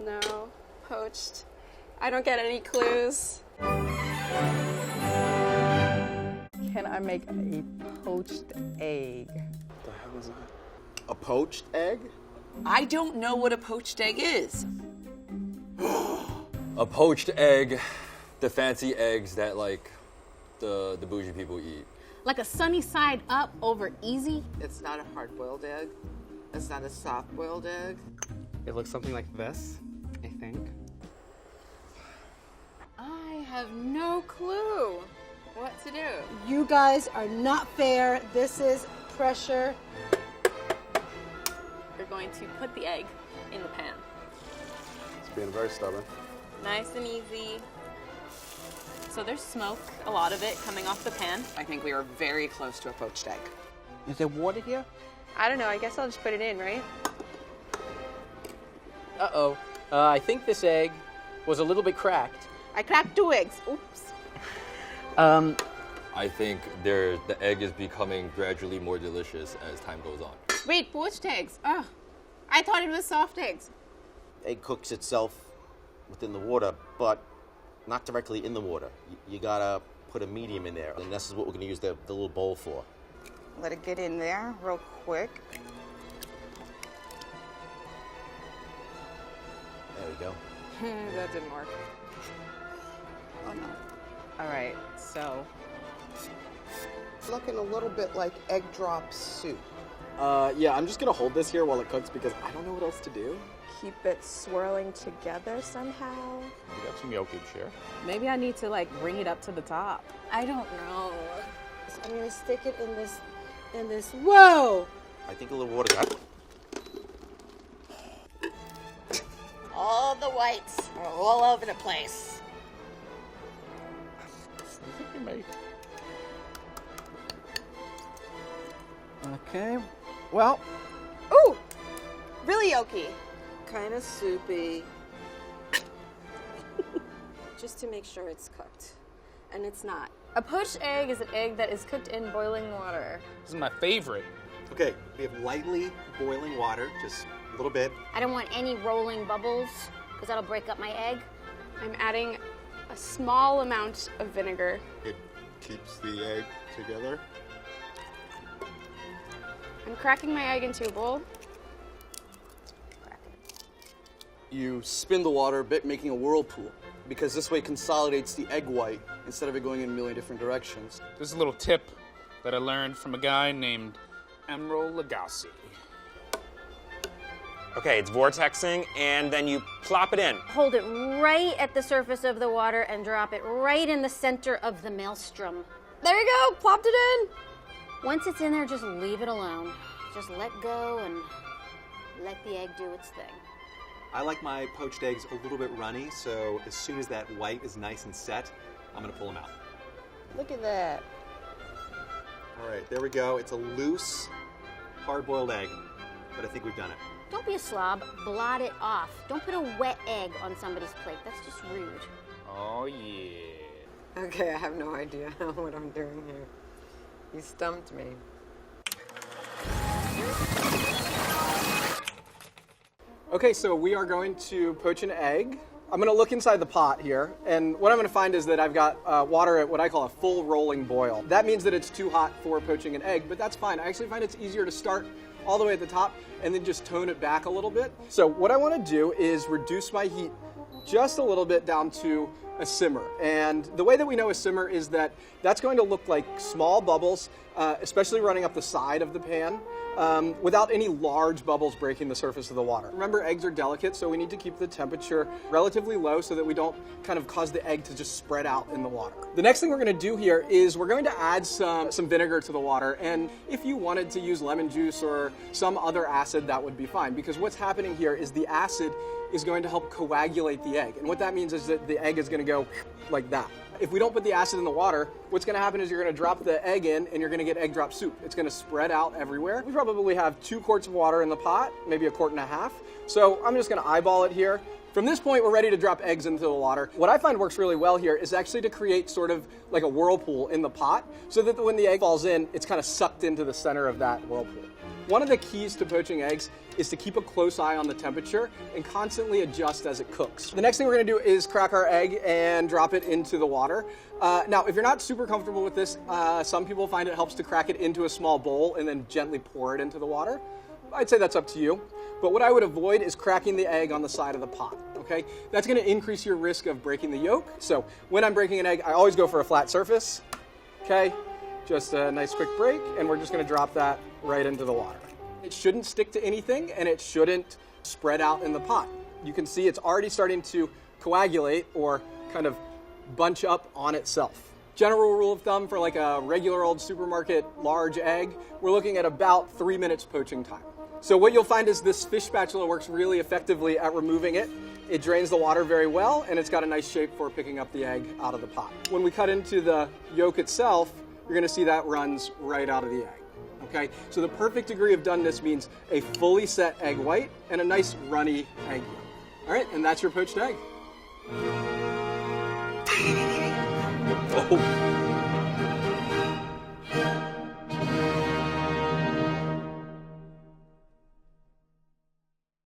No. Poached. I don't get any clues. Can I make a poached egg? What the hell is that? A poached egg? I don't know what a poached egg is. A poached egg, the fancy eggs that like the bougie people eat. Like a sunny side up over easy? It's not a hard-boiled egg. It's not a soft-boiled egg. It looks something like this, I think. I have no clue what to do. You guys are not fair. This is pressure. You're going to put the egg in the pan. It's being very stubborn. Nice and easy. So there's smoke, a lot of it coming off the pan. I think we are very close to a poached egg. Is there water here? I don't know. I guess I'll just put it in, right? Uh-oh. I think this egg was a little bit cracked. I cracked 2 eggs. Oops. I think the egg is becoming gradually more delicious as time goes on. Wait, poached eggs. Oh, I thought it was soft eggs. Egg cooks itself within the water, but not directly in the water. You gotta put a medium in there, and this is what we're gonna use the little bowl for. Let it get in there real quick. There we go. That didn't work. Oh no. All right, so. It's looking a little bit like egg drop soup. Yeah, I'm just gonna hold this here while it cooks because I don't know what else to do. Keep it swirling together somehow. We got some yolkage here. Maybe I need to like bring it up to the top. I don't know. So I'm gonna stick it in this. Whoa! I think a little water got it. All the whites are all over the place. Okay. Well, Ooh! Really yolky. Kind of soupy. Just to make sure it's cooked. And it's not. A poached egg is an egg that is cooked in boiling water. This is my favorite. Okay, we have lightly boiling water, just a little bit. I don't want any rolling bubbles, because that'll break up my egg. I'm adding a small amount of vinegar. It keeps the egg together. I'm cracking my egg into a bowl. You spin the water a bit, making a whirlpool, because this way it consolidates the egg white instead of it going in a million different directions. This is a little tip that I learned from a guy named Emeril Lagasse. Okay, it's vortexing, and then you plop it in. Hold it right at the surface of the water and drop it right in the center of the maelstrom. There you go, plopped it in. Once it's in there, just leave it alone. Just let go and let the egg do its thing. I like my poached eggs a little bit runny, so as soon as that white is nice and set, I'm gonna pull them out. Look at that. All right, there we go. It's a loose, hard-boiled egg, but I think we've done it. Don't be a slob. Blot it off. Don't put a wet egg on somebody's plate. That's just rude. Oh, yeah. Okay, I have no idea what I'm doing here. You stumped me. Okay, so we are going to poach an egg. I'm going to look inside the pot here, and what I'm going to find is that I've got water at what I call a full rolling boil. That means that it's too hot for poaching an egg, but that's fine. I actually find it's easier to start all the way at the top and then just tone it back a little bit. So what I want to do is reduce my heat just a little bit down to a simmer. And the way that we know a simmer is that that's going to look like small bubbles, especially running up the side of the pan, without any large bubbles breaking the surface of the water. Remember, eggs are delicate, so we need to keep the temperature relatively low so that we don't kind of cause the egg to just spread out in the water. The next thing we're going to do here is we're going to add some vinegar to the water, and if you wanted to use lemon juice or some other acid, that would be fine, because what's happening here is the acid is going to help coagulate the egg, and what that means is that the egg is going to go like that. If we don't put the acid in the water, what's going to happen is you're going to drop the egg in and you're going to get egg drop soup. It's going to spread out everywhere. We probably have 2 quarts of water in the pot, maybe 1.5 quarts. So I'm just going to eyeball it here. From this point, we're ready to drop eggs into the water. What I find works really well here is actually to create sort of like a whirlpool in the pot so that when the egg falls in, it's kind of sucked into the center of that whirlpool. One of the keys to poaching eggs is to keep a close eye on the temperature and constantly adjust as it cooks. The next thing we're going to do is crack our egg and drop it into the water. Now, if you're not super comfortable with this, some people find it helps to crack it into a small bowl and then gently pour it into the water. I'd say that's up to you. But what I would avoid is cracking the egg on the side of the pot, okay? That's going to increase your risk of breaking the yolk. So when I'm breaking an egg, I always go for a flat surface, okay? Just a nice quick break, and we're just going to drop that right into the water. It shouldn't stick to anything, and it shouldn't spread out in the pot. You can see it's already starting to coagulate or kind of bunch up on itself. General rule of thumb for like a regular old supermarket large egg, we're looking at about 3 minutes poaching time. So what you'll find is this fish spatula works really effectively at removing it. It drains the water very well, and it's got a nice shape for picking up the egg out of the pot. When we cut into the yolk itself, you're going to see that runs right out of the egg. Okay, so the perfect degree of doneness means a fully set egg white and a nice runny egg yolk. All right, and that's your poached egg. Oh.